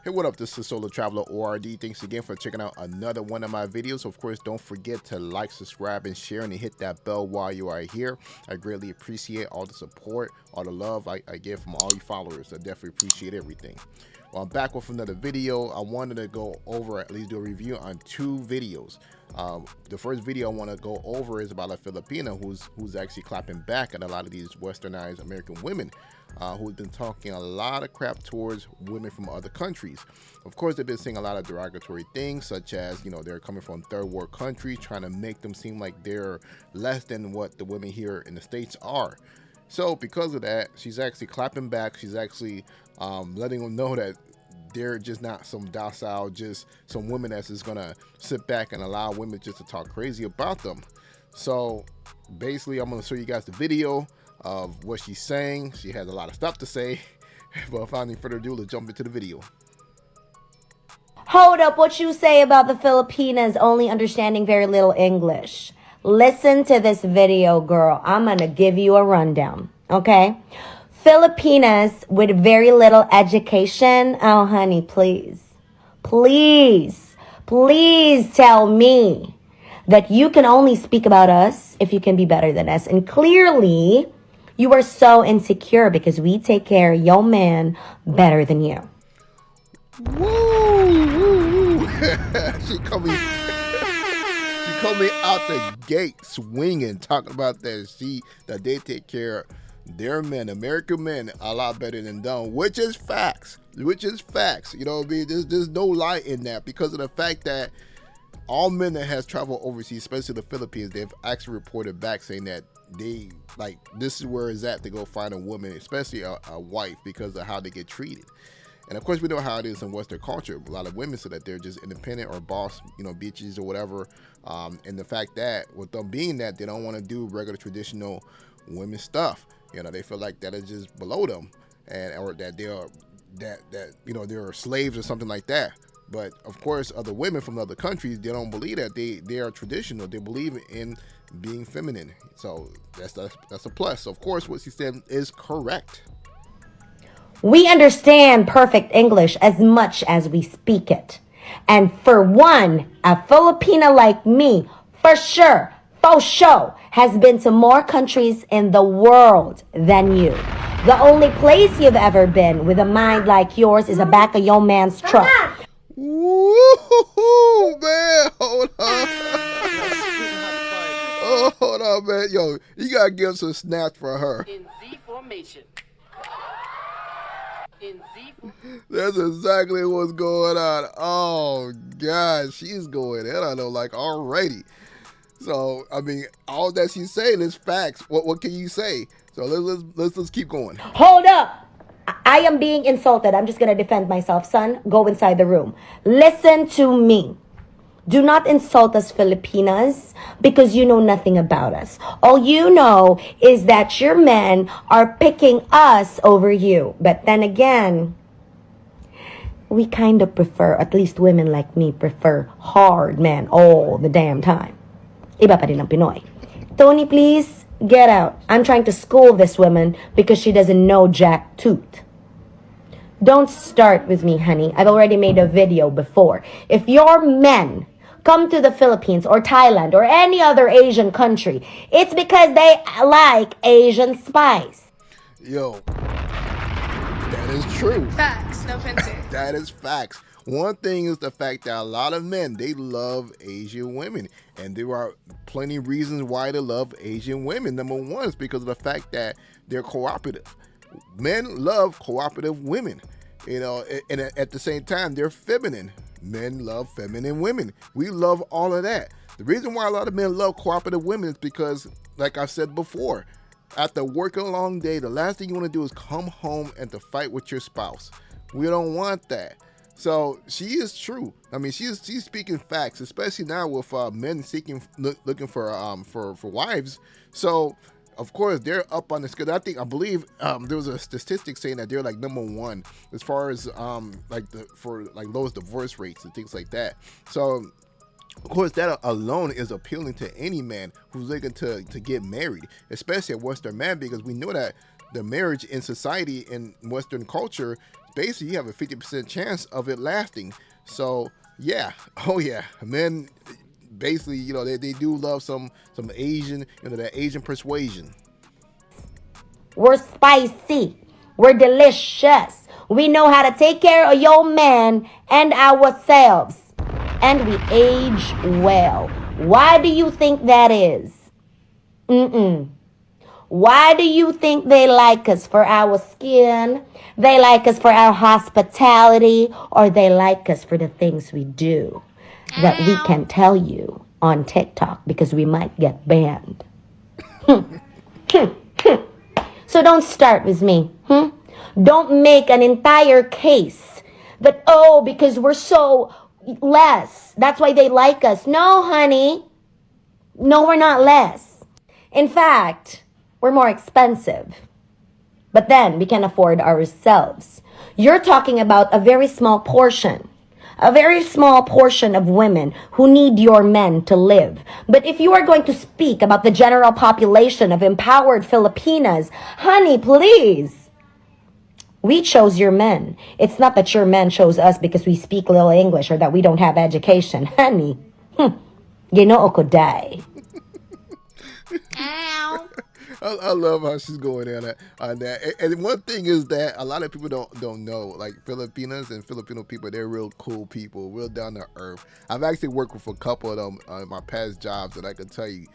Hey, what up? This is Solo Traveler ORD. Thanks again for checking out another one of my videos. Of course, don't forget to like, subscribe, and share, and hit that bell while you are here. I greatly appreciate all the support, all the love I get from all you followers. I definitely appreciate everything. Well, I'm back with another video. I wanted to go over, at least do a review on two videos. The first video I want to go over is about a Filipina who's actually clapping back at a lot of these westernized American women who've been talking a lot of crap towards women from other countries. Of course, they've been saying a lot of derogatory things, such as, you know, they're coming from third world countries, trying to make them seem like they're less than what the women here in the States are. So because of that, she's actually clapping back. She's actually letting them know that they're just not some docile, just some women that's just gonna sit back and allow women just to talk crazy about them. So basically, I'm gonna show you guys the video of what she's saying. She has a lot of stuff to say, but without any further ado, let's jump into the video. Hold up, what you say about the Filipinas only understanding very little English? Listen to this video, girl. I'm gonna give you a rundown, okay? Filipinas with very little education. Oh, honey, please, please, please tell me that you can only speak about us if you can be better than us. And clearly, you are so insecure because we take care of your man better than you. Woo! she coming out the gate swinging, talking about that they take care of their men, American men, a lot better than them, which is facts. You know what I mean? There's no lie in that, because of the fact that all men that has traveled overseas, especially the Philippines, they've actually reported back saying that they, like, this is where it's at to go find a woman, especially a wife, because of how they get treated. And of course, we know how it is in Western culture. A lot of women say that they're just independent or boss, you know, bitches or whatever. And the fact that with them being that, they don't want to do regular traditional women stuff. You know, they feel like that is just below them, and or that they are that you know, they're slaves or something like that. But of course, other women from other countries, they don't believe that. They are traditional. They believe in being feminine. So that's a plus. So of course, what she said is correct. We understand perfect English as much as we speak it. And for one, a Filipina like me, for sure, has been to more countries in the world than you. The only place you've ever been with a mind like yours is the back of your man's truck. Woo, man, hold on. Oh, hold on, man. Yo, you gotta give some snaps for her. In Z formation. That's exactly what's going on. Oh, God, she's going in on them like already. So, I mean, all that she's saying is facts. What can you say? So let's keep going. Hold up. I am being insulted. I'm just going to defend myself. Son, go inside the room. Listen to me. Do not insult us Filipinas because you know nothing about us. All you know is that your men are picking us over you. But then again, we kind of prefer, at least women like me, prefer hard men all the damn time. Iba pa rin ang Pinoy. Tony, please, get out. I'm trying to school this woman because she doesn't know jack toot. Don't start with me, honey. I've already made a video before. If your men come to the Philippines or Thailand or any other Asian country, it's because they like Asian spice. Yo, that is true. Facts, no offensive. That is facts. One thing is the fact that a lot of men, they love Asian women, and there are plenty of reasons why they love Asian women. Number one is because of the fact that they're cooperative. Men love cooperative women, you know, and at the same time, they're feminine. Men love feminine women. We love all of that. The reason why a lot of men love cooperative women is because, like I've said before, after working a long day, the last thing you want to do is come home and to fight with your spouse. We don't want that. So she is true. I mean, she's speaking facts, especially now with men looking for wives. So of course they're up on this, because I believe there was a statistic saying that they're like #1 as far as for lowest divorce rates and things like that. So of course, that alone is appealing to any man who's looking to get married, especially a Western man, because we know that the marriage in society in Western culture, basically you have a 50% chance of it lasting. So yeah, oh yeah, men basically, they do love some Asian, that Asian persuasion. We're spicy. We're delicious. We know how to take care of your man and ourselves. And we age well. Why do you think that is? Why do you think they like us? For our skin? They like us for our hospitality? Or they like us for the things we do that we can tell you on TikTok because we might get banned? So don't start with me. Don't make an entire case that, oh, because we're so less, that's why they like us. No, honey. No, we're not less. In fact, we're more expensive. But then we can afford ourselves. You're talking about a very small portion. A very small portion of women who need your men to live. But if you are going to speak about the general population of empowered Filipinas, honey, please. We chose your men. It's not that your men chose us because we speak little English or that we don't have education. Honey, you know I could die. I love how she's going on that. And one thing is that a lot of people don't know, like Filipinas and Filipino people, they're real cool people, real down to earth. I've actually worked with a couple of them on my past jobs, and I can tell you,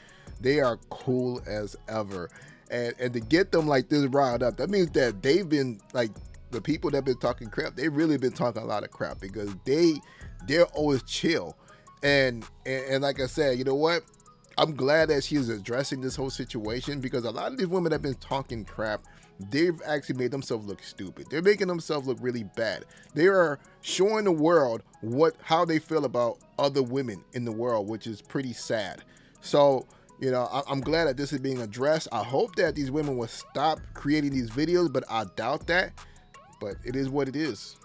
they are cool as ever. And to get them like this riled up, that means that they've been like the people that have been talking crap. They've really been talking a lot of crap because they're always chill. And like I said, you know what? I'm glad that she is addressing this whole situation because a lot of these women that have been talking crap, they've actually made themselves look stupid. They're making themselves look really bad. They are showing the world how they feel about other women in the world, which is pretty sad. So, I'm glad that this is being addressed. I hope that these women will stop creating these videos, but I doubt that. But it is what it is.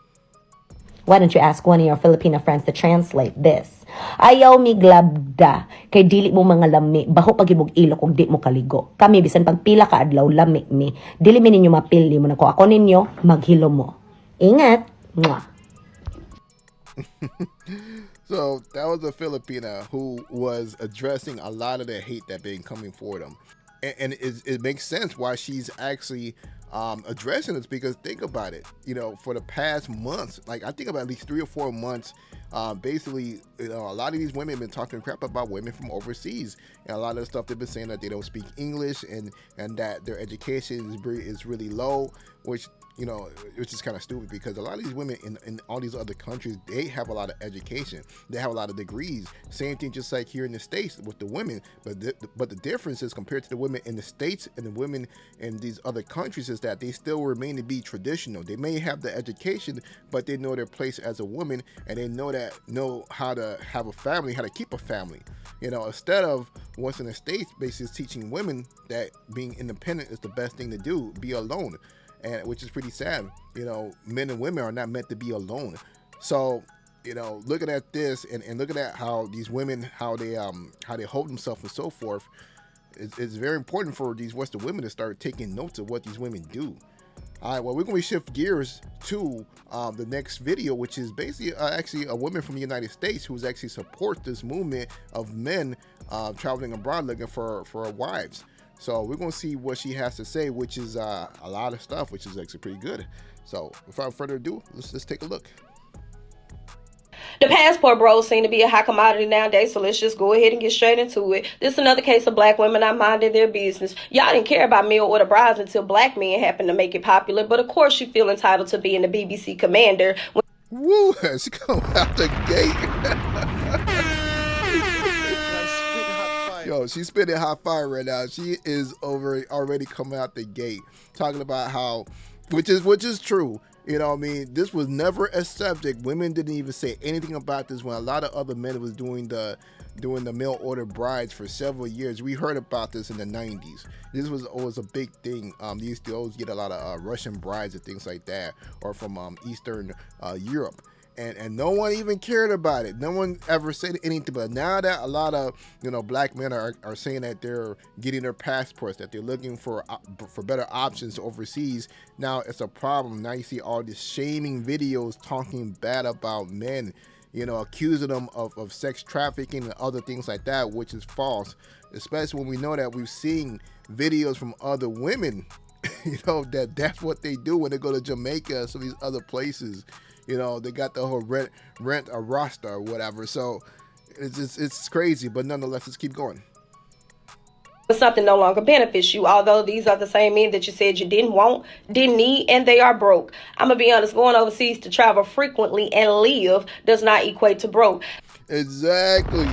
Why don't you ask one of your Filipino friends to translate this? Ayaw mi glabda, kay dili mo mga lami, baho pagibog ilo kung di mo kaligo. Kami bisan pagpila ka adlaw lami mi, dili mi ninyo mapili mo na ko ako ninyo, maghilo mo. Ingat! Mwah. So that was a Filipina who was addressing a lot of the hate that been coming for them. And it makes sense why she's actually addressing this because think about it, for the past months, like I think about at least 3 or 4 months, basically, a lot of these women have been talking crap about women from overseas, and a lot of the stuff they've been saying that they don't speak English and that their education is really low, which is kind of stupid because a lot of these women in all these other countries, they have a lot of education, they have a lot of degrees. Same thing just like here in the States with the women, but the difference is compared to the women in the States and the women in these other countries is that they still remain to be traditional. They may have the education, but they know their place as a woman, and they know how to have a family, how to keep a family. Instead of what's in the States basically teaching women that being independent is the best thing to do, be alone. And which is pretty sad. Men and women are not meant to be alone. So, looking at this and looking at how these women, how they hold themselves and so forth, it's very important for these Western women to start taking notes of what these women do. All right, well, we're going to shift gears to the next video, which is basically actually a woman from the United States who's actually supports this movement of men traveling abroad looking for wives. So we're going to see what she has to say, which is a lot of stuff, which is actually pretty good. So without further ado, let's take a look. The passport bros seem to be a hot commodity nowadays, so let's just go ahead and get straight into it. This is another case of black women not minding their business. Y'all didn't care about mail order brides until black men happened to make it popular, but of course you feel entitled to being the BBC commander. Woo, she come out the gate. Yo, she's spitting hot fire right now. She is already coming out the gate, talking about how, which is true. This was never a subject. Women didn't even say anything about this when a lot of other men was doing the mail order brides for several years. We heard about this in the 90s. This was always a big thing. They used to always get a lot of Russian brides and things like that, or from Eastern Europe. and no one even cared about it. No one ever said anything. But now that a lot of black men are saying that they're getting their passports, that they're looking for better options overseas, now it's a problem. Now you see all these shaming videos talking bad about men, accusing them of sex trafficking and other things like that, which is false. Especially when we know that we've seen videos from other women, that's what they do when they go to Jamaica, some of these other places. They got the whole rent a Rasta or whatever. So it's crazy, but nonetheless, let's keep going. But something no longer benefits you, although these are the same men that you said you didn't want, didn't need, and they are broke. I'm going to be honest, going overseas to travel frequently and live does not equate to broke. Exactly.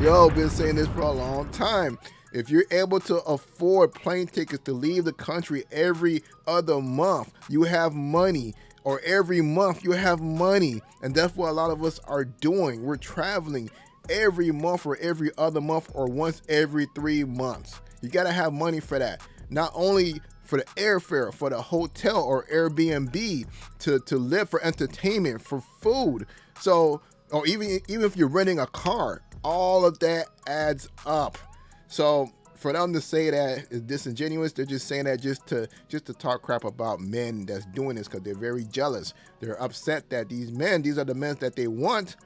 Yo, been saying this for a long time. If you're able to afford plane tickets to leave the country every other month, you have money. Or every month you have money. And that's what a lot of us are doing. We're traveling every month or every other month or once every 3 months. You got to have money for that. Not only for the airfare, for the hotel or Airbnb, to live, for entertainment, for food. So, or even if you're renting a car, all of that adds up. So for them to say that is disingenuous. They're just saying that just to talk crap about men that's doing this, because they're very jealous. They're upset that these are the men that they want,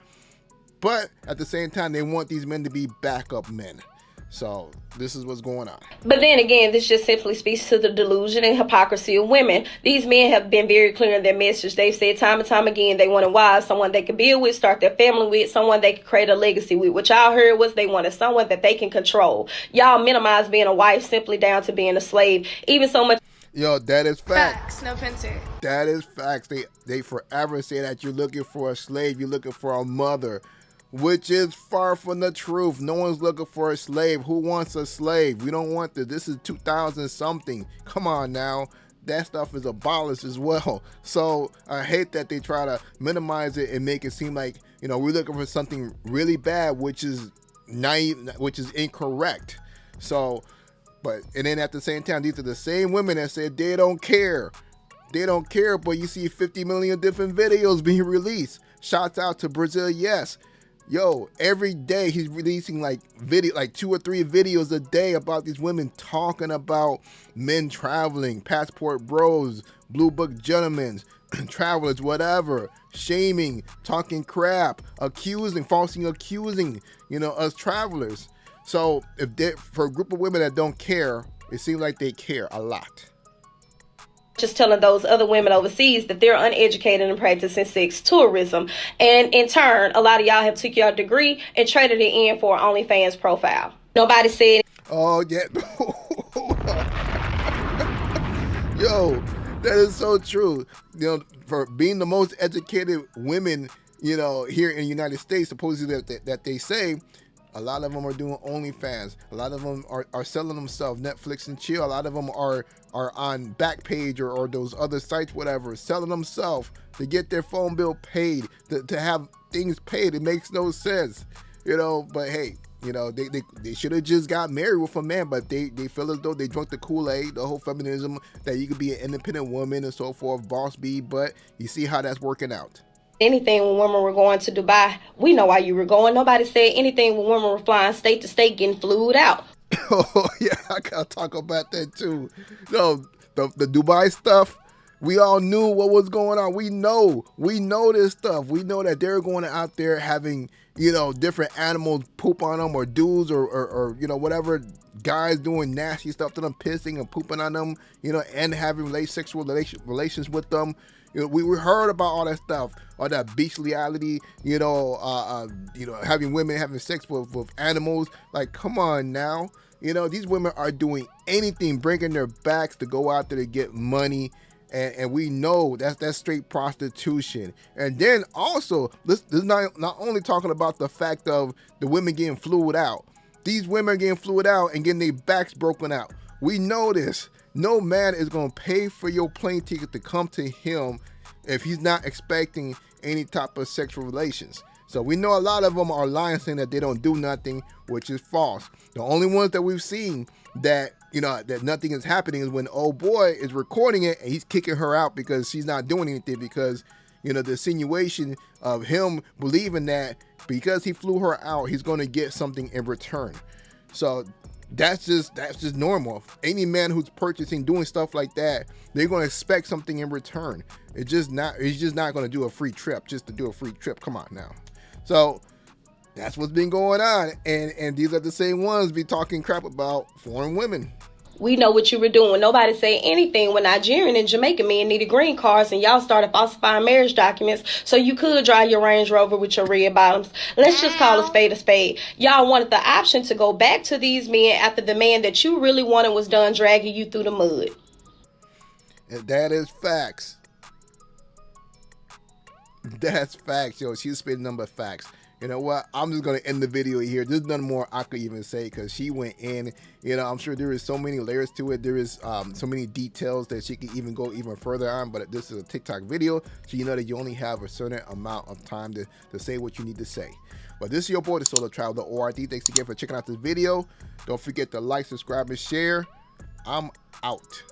but at the same time they want these men to be backup men. So this is what's going on. But then again, this just simply speaks to the delusion and hypocrisy of women. These men have been very clear in their message. They've said time and time again they wanted wives, someone they could build with, start their family with, someone they could create a legacy with. What y'all heard was they wanted someone that they can control. Y'all minimize being a wife simply down to being a slave. Even so much. Yo, that is facts. No offense. That is facts. They forever say that you're looking for a slave, you're looking for a mother, which is far from the truth. No one's looking for a slave. Who wants a slave? We don't want this. This is 2000 something. Come on now. That stuff is abolished as well. So I hate that they try to minimize it and make it seem like, we're looking for something really bad, which is naive, which is incorrect. So, and then at the same time, these are the same women that said they don't care. They don't care, but you see 50 million different videos being released. Shouts out to Brazil, yes. Yo, every day he's releasing like 2 or 3 videos a day about these women talking about men traveling, passport bros, blue book gentlemen, travelers, whatever, shaming, talking crap, falsely accusing, us travelers. So for a group of women that don't care, it seems like they care a lot. Just telling those other women overseas that they're uneducated and practicing sex tourism. And in turn, a lot of y'all have took your degree and traded it in for an OnlyFans profile. Nobody said. Oh, yeah. Yo, that is so true. For being the most educated women, here in the United States, supposedly that they say, a lot of them are doing OnlyFans. A lot of them are selling themselves, Netflix and chill. A lot of them are on Backpage or those other sites, whatever, selling themselves to get their phone bill paid, to have things paid. It makes no sense, But hey, they should have just got married with a man, but they feel as though they drunk the Kool-Aid, the whole feminism, that you could be an independent woman and so forth, boss B. But you see how that's working out. Anything when women were going to Dubai, we know why you were going. Nobody said anything when women were flying state to state getting flued out. Oh yeah, I gotta talk about that too. No, the Dubai stuff, we all knew what was going on. We know this stuff. We know that they're going out there having, different animals poop on them, or dudes or whatever, guys doing nasty stuff to them, pissing and pooping on them, and having sexual relations with them. We heard about all that stuff, all that bestiality, having women having sex with animals. Like, come on now. These women are doing anything, breaking their backs to go out there to get money. And we know that's straight prostitution. And then also, this is not only talking about the fact of the women getting flued out. These women are getting flued out and getting their backs broken out. We know this. No man is going to pay for your plane ticket to come to him if he's not expecting any type of sexual relations. So we know a lot of them are lying, saying that they don't do nothing, which is false. The only ones that we've seen that that nothing is happening is when old boy is recording it and he's kicking her out because she's not doing anything, because You know, the insinuation of him believing that because he flew her out, he's going to get something in return. So that's just normal. Any man who's purchasing, doing stuff like that, they're going to expect something in return. He's just not going to do a free trip just to do a free trip. Come on now. So that's what's been going on, and these are the same ones be talking crap about foreign women. We know what you were doing. Nobody say anything when Nigerian and Jamaican men needed green cards and y'all started falsifying marriage documents so you could drive your Range Rover with your red bottoms. Let's just call a spade a spade. Y'all wanted the option to go back to these men after the man that you really wanted was done dragging you through the mud. And that is facts. That's facts, yo. She's spitting number of facts. You know what? I'm just going to end the video here. There's nothing more I could even say because she went in. You know, I'm sure there is so many layers to it. There is so many details that she could even go even further on. But this is a TikTok video, so you know that you only have a certain amount of time to say what you need to say. But this is your boy, the Solo Traveler ORD. Thanks again for checking out this video. Don't forget to like, subscribe, and share. I'm out.